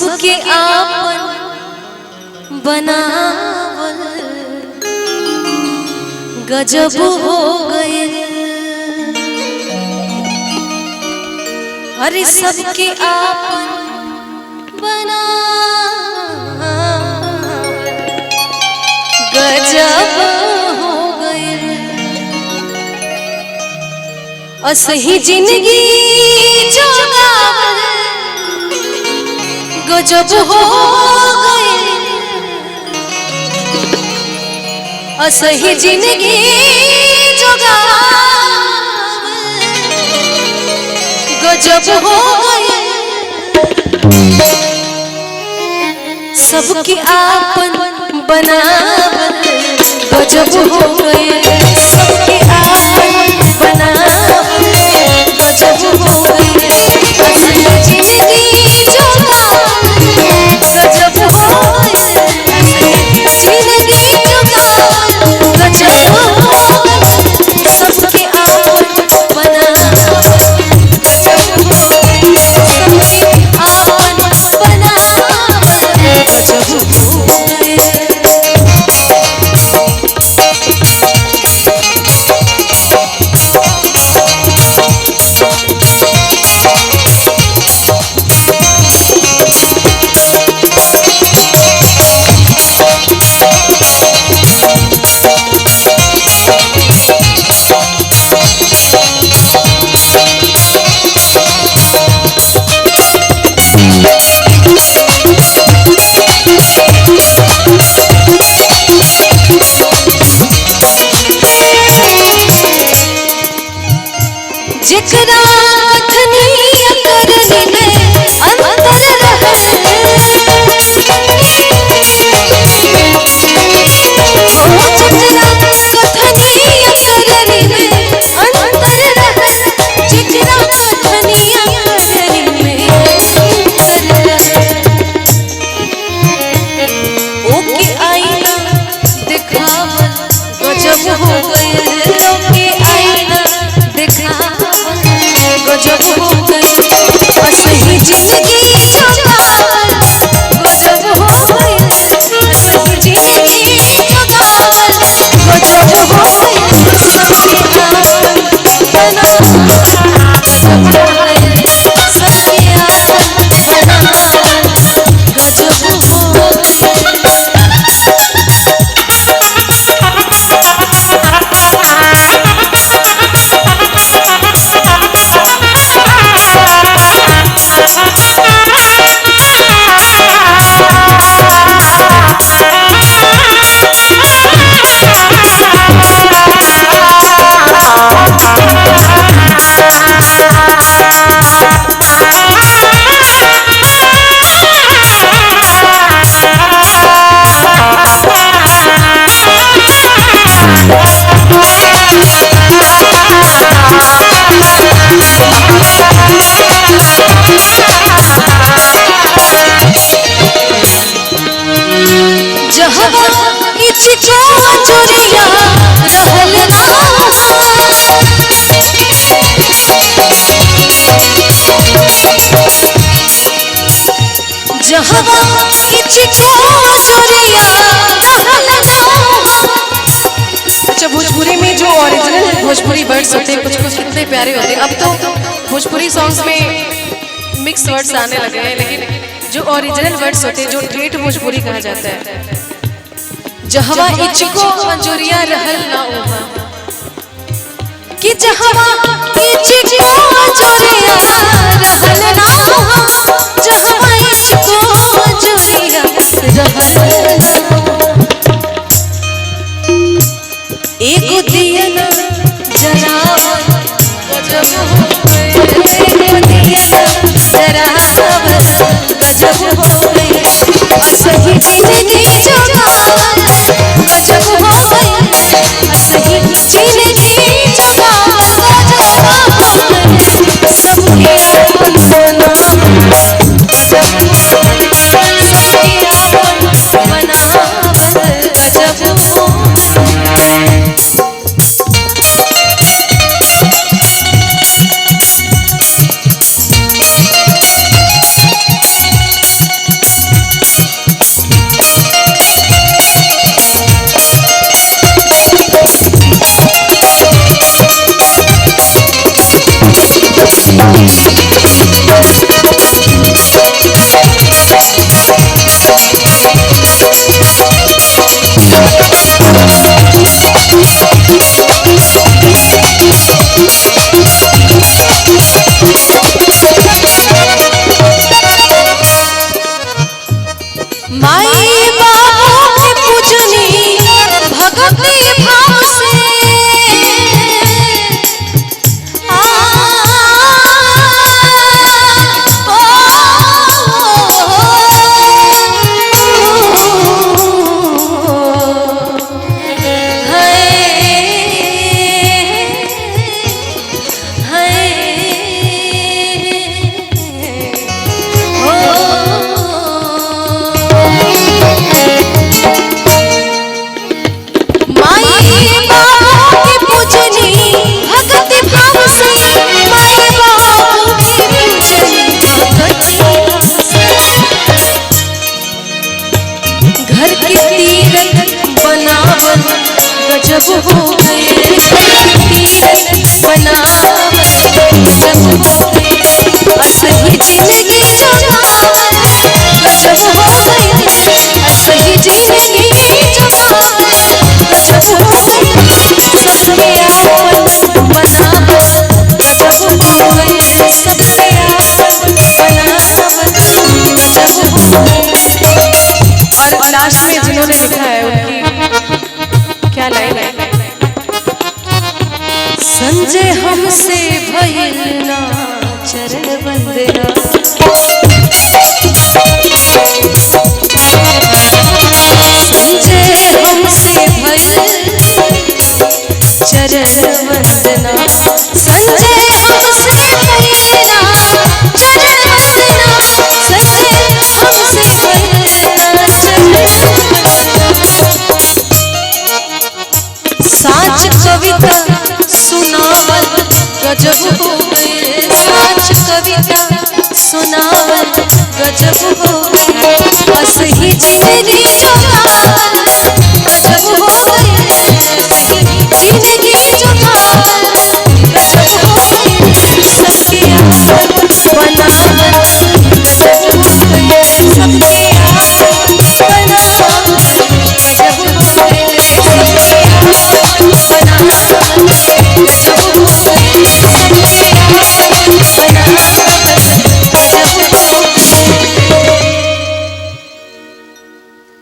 सबके आपन बनावल गजब हो गए। अरे सबके आपन बनावल गजब हो गए। असही जिंदगी जोगावल गजब हो गए। असही जिंदगी जोगावल गजब हो गए। सबके आपन बनावल गजब हो गए। सबके आपन बनावल गजब हो गए। असली जिंदगी जोगावल गजब हो गए। जिंदगी जोगावल गजब हो गए। सबके आपन बनावल गजब हो गए। सबके आपन बनावल गजब हो गए। जिकरा कथनी करनी में अंतर रहल। जिकरा कथनी करनी में अंतर रहल। जिकरा कथनी करनी में अंतर रहल। ओके आईना दिखावल गजब हो गए। ओके आईना दिखावल गजब हो गए। असली जिंदगी जोगावल गजब हो गए। असली जिंदगी जोगावल गजब हो गए। सबके आपन बनावल गजब हो गए। सबके आपन बनावल गजब हो गए। जहवा इचको अंजुरिया रहल ना। जहवा इचको अंजुरिया रहल ना। अच्छा, भोजपुरी में जो ओरिजिनल भोजपुरी वर्ड्स होते हैं कुछ कुछ कितने प्यारे होते हैं। अब तो भोजपुरी सॉन्ग्स में मिक्स वर्ड्स आने लगे हैं, लेकिन जो ओरिजिनल वर्ड्स होते हैं जो ठेठ भोजपुरी कहा जाता है। जहवा इचको अंजुरिया रहल ना ओहा। कि जहवा इचको अंजुरिया रहल ना ओहा। जहवा इचको अंजुरिया रहल ना। एगो दिया ना जलावल गजब हो गए। एगो दिया ना जलावल गजब हो गए। असली जिंदगी जोगावल गजब हो गए। असली जिंदगी जोगावल गजब हो गए। सबके आपन बनावल गजब हो गए। सबके आपन बनावल माई बाबू के पूजनी भक्ति भाव से गजब हो गए, बनावत गजब हो गए, असही जिंदगी चुनावत गजब हो गए, असही जिंदगी चुनावत गजब हो गए, सबके आपन बनावत गजब हो गए, सबके आपन बनावत गजब हो गए। और लास्ट में जिन्होंने लिखा है उनकी क्या लाइन है? संजय हमसे भइल ना चरण वंदना, संजय हमसे भइल चरण वंदना, संजय हमसे भइल ना चरण वंदना, संजय हमसे भइल ना चरण वंदना। साच कविता सुनावत गजब हो गए, साच कविता सुनावत गजब